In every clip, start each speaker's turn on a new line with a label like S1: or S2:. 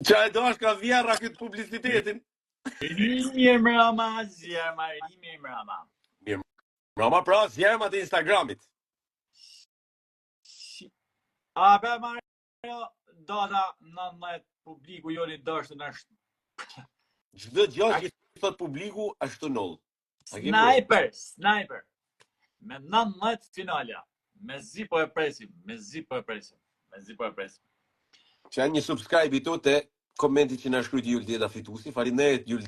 S1: Qa e dosh ka vjerra këtë publicitetin?
S2: Mirë mbrëma, zjerma, mirë mbrëma.
S1: Mirë mbrëma, pra zjerma të Instagramit.
S2: A be Mario, data 19 publiku joni dështën është.
S1: Çdo gjë që thot publiku është null.
S2: Sniper. Me 19 finalja. Me zi po e presim.
S1: Që një subscribe i tu të komenti që na shkryti Juli Deda fitusi. Faleminderit Juli,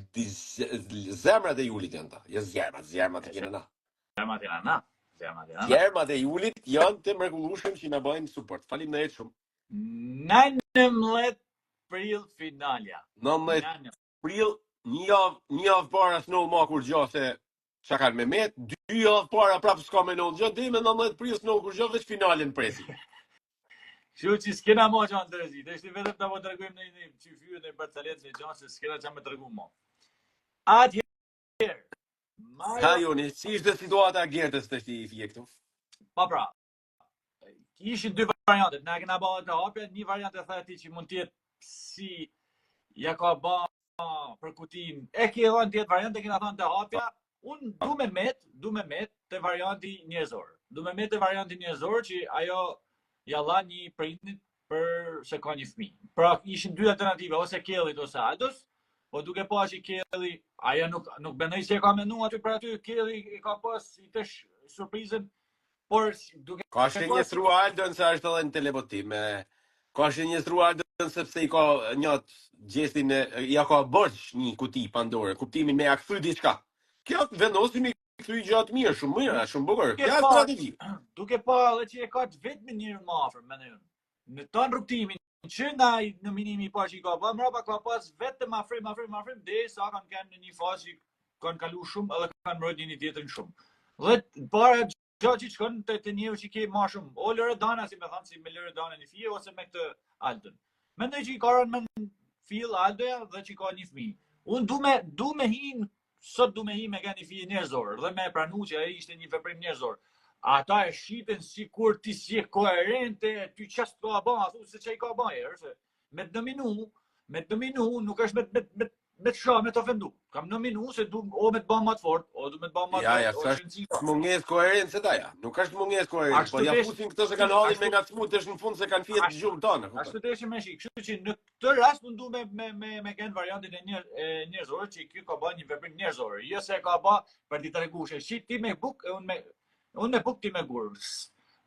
S1: zemrat e Julit janë ta. Jo zemrat e kena na. Zemrat e Julit janë të mrekullueshëm që na bëjnë support. Faleminderit shumë.
S2: 19 prill finalja.
S1: 19 prill, një javë para s'null ma kur gjo se qa kanë me met, 2 javë para prapë s'ka me null gjo, dhe me 19 prill s'null kur gjo, veç finalin presi.
S2: Kështu që s'kena mo që anë të rezi, dhe ishte vetëm të po të regujmë në një qyfyë në Barcelet se gjonë se s'kena që me të regu mo. Atëherë,
S1: Ha Joni, si ishte situata Gertës të shti i fje këtu?
S2: Pa pra, ishin 2 variantet, na kena ba të hapja, një variant e thati që mund tjetë si ja ka ba për kutin, e ke dhënë tjetë variant e kena thënë të hapja, unë du me met të varianti njëzor, që ajo ja la një prindit për se ka një fëmijë. Pra ishin 2 alternative, ose Kellit ose Aldos, po duke pa që Kelli, aja nuk bënej se e ka menu aty për aty, Kelli e ka pas i tësh surprizën, por duke...
S1: Ka shënjestru Aldon se është edhe në televotim, ka shënjestru Aldon sepse i ka njët gjestin, ja ka bërç një kuti Pandore, kuptimin me ja këthy diçka. Kjo vendosimi këthy gjatë mirë, shumë bukur, kjo është strategji.
S2: Duke pa edhe që e ka të vetë me njërë më afër, me nëjën. Në tonë rrugtimin, që nga në minimi pa që i ka pa, mrapa ka pas vetëm afrim, dhe sa kanë kenë në një fazë që kanë kalu shumë, edhe kanë mërët një tjetërin shumë. Dhe para gjatë që shkon të njëve që ke ma shumë, o Loredana, si me thanë, si me Loredana një fije, ose me këtë Aldën. Mendoj që i karën me në fil Aldoja dhe që i ka një fëmijë. Unë du me hinë, sot du me hi me ka një fije njerëzor, dhe me pranu që e ishte një veprim njerëzor. Ata e shiten si kur ti si e koherente, ty qast ka ba, thu se që i ka ba e, me të nominu, nuk është me të shra, me të ofendu. Kam nominu se du o me të ba ma të fort, o du me të ba ma të fort,
S1: o shënësi. Ska munges koherent se taja, nuk është munges koherent, po ja fusin këto se kanë halin me nga të smut, është në fund se kanë fjetë gjumë tonë.
S2: Ashtu të eshe me shik, kështu që në këtë rast më ndu me kënë variantin e njerëzore, që kjo ka ba një veprim njerëzore, jo se ka ba për ti të regushe, shi ti me buk, unë me buk ti me gurë.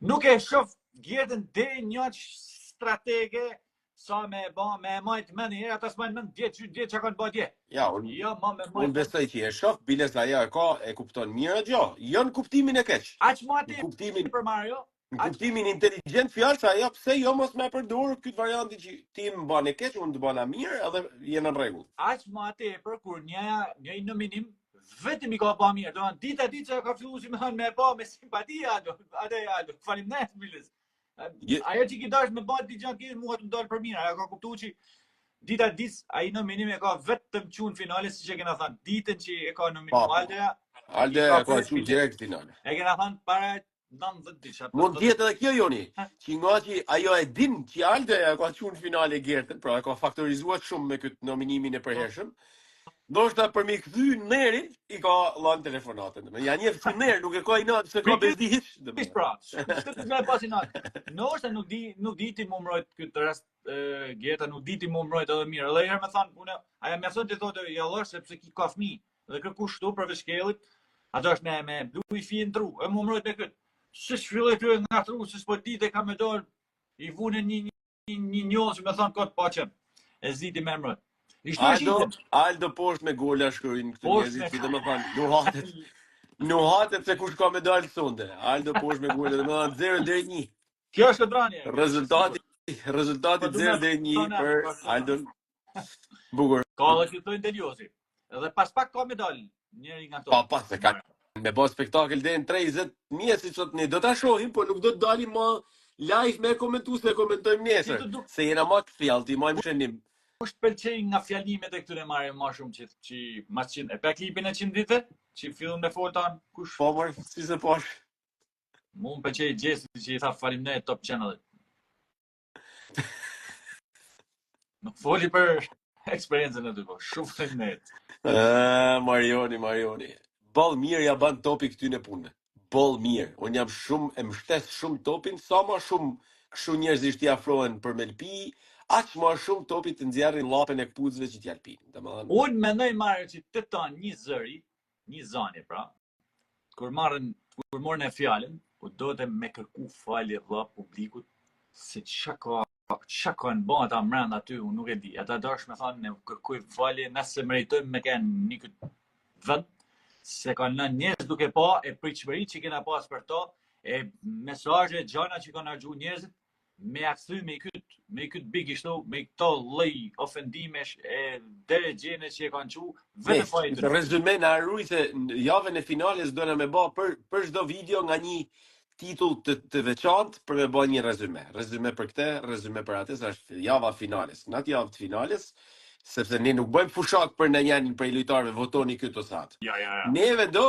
S2: Nuk e shof Gertën dhe një stratege sa me majtë me njëherë, ata s'majnë me djetë që kanë ba dje.
S1: Ja, unë besoj që e shof, biles la ja e kupton mirë gjo, jo në kuptimin e keq.
S2: Aq ma ti për Mario?
S1: Në kuptimin inteligent fjallë që ajo pse jo mos me përdurë këtë varianti që ti më bane keq, unë të bana mirë edhe jenë në regull.
S2: Aq ma ti për kur një nominim vetëm i ka pa mirë, do dita që ka fillu si me thënë me pa me simpatia, atë falim ne biles. Ajo që ki dash me ba t'i gjatë kërë mua të ndalë për mirë, ajo ka kuptu që dita a i nominim e ka vetëm qunë finale, si që kena thënë, ditën që e ka nominim
S1: Aldeja e ka qunë direkt finale.
S2: E kena thënë para 90 ditë.
S1: Mund tjetë edhe kjo Joni, që nga që ajo e din që Aldeja e ka qunë finale Gertën, pra e ka faktorizuat shumë me këtë nominimin e përhershëm, ndoshta për mi këthy nerin, i ka lanë telefonatën. Ja njefë që nerë, nuk e ka i natë, se ka bezdi hiç.
S2: Hiç pra, shtë të me pas i natë. Ndoshta nuk di ti më mrojt këtë rast Gerta, nuk di ti më mrojt edhe mirë. Edhe herë me thanë, aja me thënë të thotë, jallar, sepse ki ka fmi. Dhe kërku shtu përveç Kellit, ato është me blu i fi në tru, e më mrojt me këtë. Se shfillë e nga tru, se s'po dite ka me dorë, i vune një njohë që me thanë këtë paqem. E ziti me mrojt.
S1: Aldo poshtë me gola shkojnë këtë njëzit që dhe më thanë, nuhatet se kush ka me dalë sonde. Aldo poshtë me gola dhe më thanë 0-1.
S2: Kjo është dranje.
S1: Rezultati 0-1 për Aldon. Bukur.
S2: Ka dhe që të interiosi. Edhe pas pak ka me dalë njëri nga to.
S1: Pas se ka me bo spektakel dhe në 30 mjesë si qëtë ne. Do të shohim, po nuk do të dalim ma live me komentu se komentojmë njesër. Se jena ma të fjallë, ti ma më shenim.
S2: Kush pëlqej nga fjalimet e këtyre marrë ma shumë që mas 100. E pe klipin e 100 dite? Që film me fotan? Kush?
S1: Po mërë, si se posh.
S2: Mu më pëlqej Gjesi që i tha falimnej top channel. Nuk foli për eksperiencën e ty, po shumë të net.
S1: Marioni. Ball mirë ja ban topi këty në punë. Ball mirë. Unë jam shumë, e mbështes shumë topin, sa më shumë kështu njerëzisht i afrohen për me lpi, aq më shumë topi të nxjerrin llapën e kpuzëve që t'ja lpin. Domethënë,
S2: Unë mendoj Mario që të ton një zëri, një zani pra, kur morën e fjalën, u do të me kërku falje vëlla publikut se çka kanë bën ata mbrenda aty, unë nuk e di. Ata dash me thonë ne kërkoj falje nëse meritojmë me kanë një këtë vend, se kanë lënë njerëz duke pa e pritshmëritë që kena pas për to, e mesazhe gjëra që kanë harxhu njerëzit me akthy me këtë big ishtu, me këto lloj ofendimesh e deregjene që e kanë qu, vetëm pa i drejtë.
S1: rezume na harruj se në javën e finales do na me bë për çdo video nga një titull të veçantë për me bë një rezume. Rezume për këtë, rezume për atë, sa është java finales. Në atë javë të finales, sepse ne nuk bëjmë fushat për në janë prej lojtarëve votoni këtë ose atë.
S2: Ja.
S1: Neve do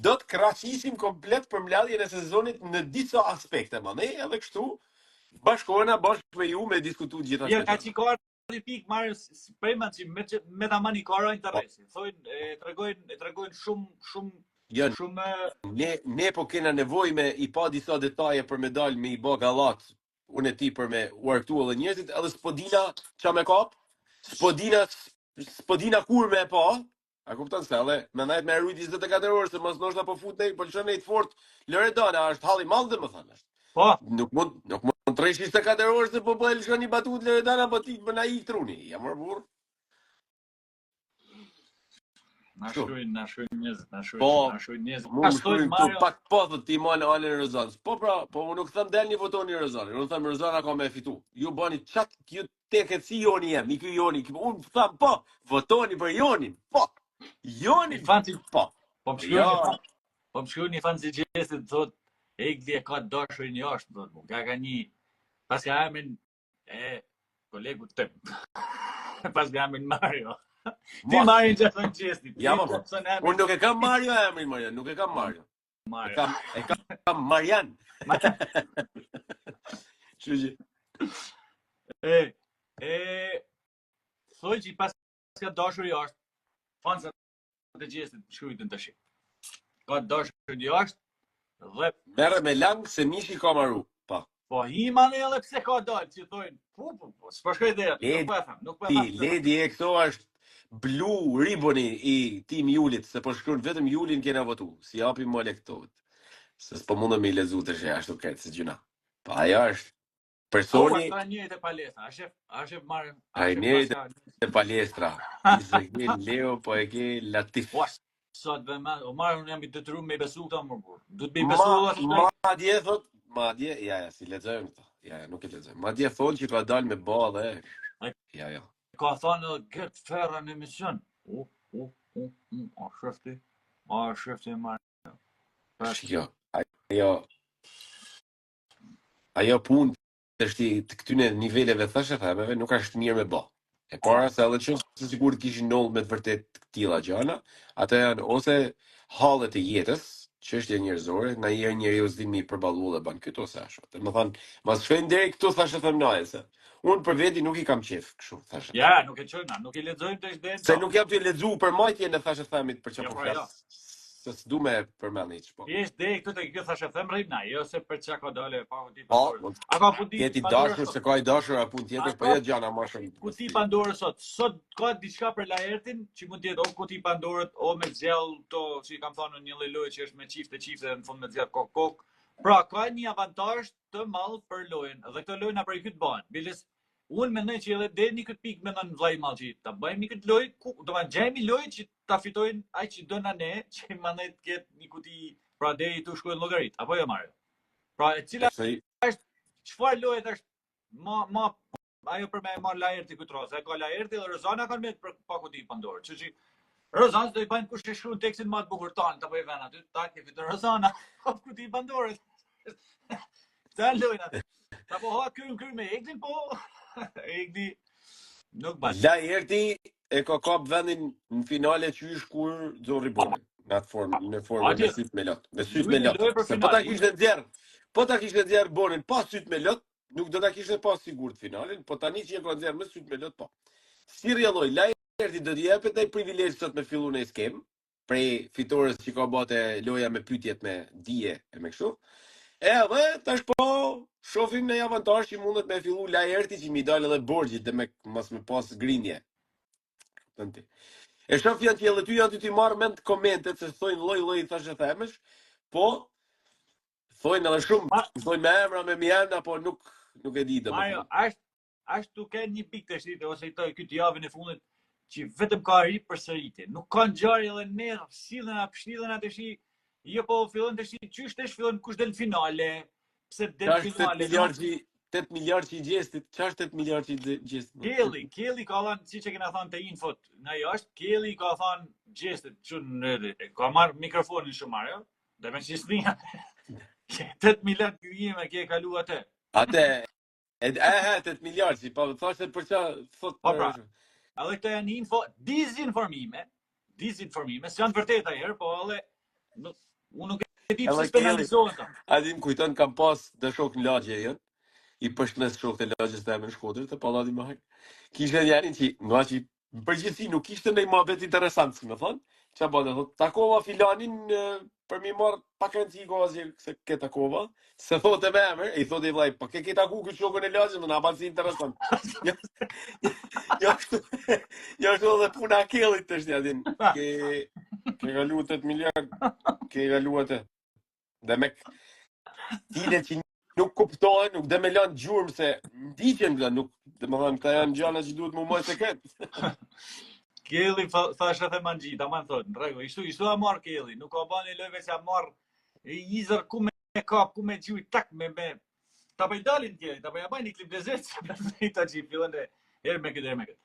S1: të kraqisim komplet për mbledhjen e sezonit në disa aspekte, ma ne edhe kështu bashkohena bashkë me ju me diskutu gjitha
S2: Ja, ka që ka një pikë marrë sprejman që me ta mani kara interesi. Thojnë, tregojnë shumë
S1: Jo, ne po kena nevojë me i pa disa detaje për me dalë me i bë gallat. Unë e ti për me uarktu edhe njerëzit, edhe s'po dina qa me kap, s'po dina kur me pa. A kupton se edhe me ndajt me rujt 24 orë se mos ndoshta po fut ne, po lëshon ne të fort. Loredana është halli mall domethënë.
S2: Po,
S1: Nuk mund të rresh 24 orë se po lëshon një batut Loredana po ti më na i truni. Ja mor burr.
S2: na shkruajnë njerëzit, na
S1: Po,
S2: shkruajnë njerëzit.
S1: Mu më shkruajnë këtu pak po thot ti mal Alen Rozanës. Po pra, po unë nuk them delni votoni Rozanin. Unë them Rozana ka me fitu. Ju bani çat ju teket si Joni jam, i ky Joni. Unë them po, votoni për Jonin. Po. Jonin
S2: Fanti
S1: po.
S2: Po më shkruajnë një fan si gjestit thot Egli e ka dashurin jashtë, thot mu. Ka një pas ka emrin e kolegut tim. Pas ka emrin Mario. Ti Mario që thon gjestit.
S1: Ja po. Unë nuk e kam Mario emrin Marian, nuk e kam Mario. E kam Marian. Çuçi.
S2: Thoj që pas ka dashur jashtë, fansa të gjestit shkruajnë tash. Ka dashur jashtë dhe
S1: Merre me lang se mishi ka maru.
S2: po himan edhe pse ka dalë, që thojnë, po, s'po shkoj deri, nuk po e them.
S1: Ledi e këto është Blue Ribboni i Team Julit, se po shkruan vetëm Julin kena votu. Si japim mole këto. Se s'po mundem me i lezu të shë ashtu këtë si gjuna. Pa ajo është personi.
S2: Ka njëri te palestra, a shef marrë.
S1: Ai njëri te palestra. Izegin Leo po e ke Latif.
S2: Sot ve o marrë unë jam i detyruar me besu këta më burr. Duhet me besu
S1: Madje thot, ja, si lexojmë këto. Ja, nuk e lexojmë. Madje thonë që ka dalë me ballë. Ja.
S2: Ka thënë Gert Ferra në emision. A shefti marrë.
S1: Shiko, ajo punë të këtyne niveleve thashë themeve nuk është mirë me bë. E para se edhe që se sigur kishin ndodhur me të vërtet të tilla gjëra, ato janë ose hallet e jetës, çështje njerëzore, nga njeriu s'din mi përballu dhe ban këto ose ashtu. Domethënë, mos shkojnë deri këtu thashë them naje se unë për veti nuk i kam qef kështu thashë.
S2: Ja, nuk e çojna, nuk i lexojmë tash deri.
S1: Se nuk jam të lexu për majtjen e thashë themit për çfarë po flas. Se s'du me përmend hiç po.
S2: Jesh deri këtu te kjo thashë them rrina, jo se për çka ka dalë pa kuti.
S1: A ka kuti? Jeti dashur se ka i dashur apo punë tjetër, po jo gjana më shumë.
S2: Kuti Pandorës sot ka diçka për Laertin që mund të jetë o kuti Pandorët o me xhell to, si kam thënë një lloj loje që është me çifte në fund me xhell kok. Pra ka një avantazh të madh për lojën dhe këtë lojë na prej kyt bën. Biles unë mendoj që edhe deri në këtë pikë mendon vllai Mallçi, ta bëjmë këtë lojë, do ta gjejmë lojë që ta fitojnë ai që do na ne, që mandej të ketë një kuti, pra deri tu shkojnë llogarit, apo jo Mario? Pra e cila është çfarë lojë është ajo për me marr Laerti këtu rreth, ka Laerti dhe Rozana kanë me pa kuti Pandorë. Çuçi Rozana do i bën kush e shkruan tekstin më të bukur tan, ta bëj vën aty, ta ke fiton Rozana, pa kuti Pandorë. Ta lojnë aty. Ta po ha kry me Eglin, po Egli nuk bën.
S1: Laerti e ka kap vendin në finale qysh kur Zorri Bonin. Në formë me syt me lot. Me syt me lot. Se po ta kishte nxjerr Bonin pa syt me lot, nuk do ta kishte pas sigurt finalin, po tani që e ka nxjerr më syt me lot po. Si rrjedhoi, Laerti do t'i jepet ai privilegj sot me fillu në skem, prej fitores që ka bate loja me pyetjet me dije e me kështu. Edhe tash po shohim në avantazh që mundet me fillu Laerti që mi dal edhe borxhit dhe me mos me pas grindje. Tënti. E shoh janë që edhe ty janë ty marr mend komentet se thonë lloj thashë themesh, po thonë edhe shumë, thonë me emra me mjena, po nuk e di
S2: Mario,
S1: domethënë.
S2: ashtu ke një pikë të shtitë ose i këtë javën e fundit që vetëm ka ri përsëritje. Nuk ka ngjarje edhe ne sillen atë shi, jo po fillon të shi qysh të fillon kush del finale, pse del finale.
S1: 8 miliard që i gjestit, ç'është 8 miliard që i gjestit?
S2: Kelly ka thënë, siç e kena thënë te infot, nga jashtë, Kelly ka thënë gjestit, ka marr mikrofonin shumë Mario, dhe me qisnia 8 miliard me ke kalu atë.
S1: Atë 8 miliard, si po thashë për ç'a thot
S2: po pra. Edhe këto janë info dizinformime, s'janë vërteta herë, po edhe unë nuk e di pse penalizohen ta.
S1: A di më kujton kam pas dëshok në lagje jën, i përshmes shok të lagjes të në Shkodër të pallati më hak. Kishte njerin që nga që në përgjithësi nuk kishte ndonjë mohabet interesant, si më thon. Çfarë bëu thot, takova filanin për mi marr pak rëndësi gazë se ke takova. Se thotë me emër, i thotë i vllai, po ke taku këtë shokun e lagjes, më na bën si interesant. Jo ashtu edhe puna e Kellit tash ja din. Ke galu 8 miliard, ke galu atë. Dhe me tile që nuk kuptohen, nuk dhe me lanë gjurëm se ndiqen dhe nuk, dhe më thënë, këta janë gjana që duhet më moj sekret.
S2: Kelly thashe the manxhi, ta man thotë, në rregull, ishtu a marr Kelly, nuk ka bani lojve se a marr izër ku me kap, ku me gjuj, tak me ta pa i dalin Kelly, ta pa ja bajnë një klip lezet, se ta që i fillën dhe herë me këtë.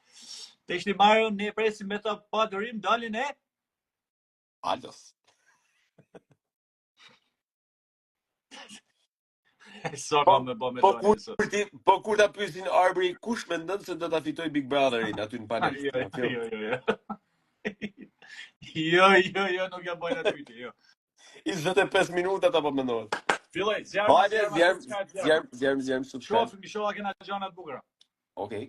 S2: Te ishti Mario, ne presim me ta pa dërim, dalin e?
S1: Alos.
S2: Sa ka me bë me dalin.
S1: Po kur ta pyesin Arbri, kush mendon se do ta fitoj Big Brotherin aty në panel?
S2: Jo, nuk ja bajnë aty pyetje, jo.
S1: 25 minuta ta po mendohet.
S2: Filloj,
S1: zjarm.
S2: Shofim, i shoha kena gjana të bukura.
S1: Okej.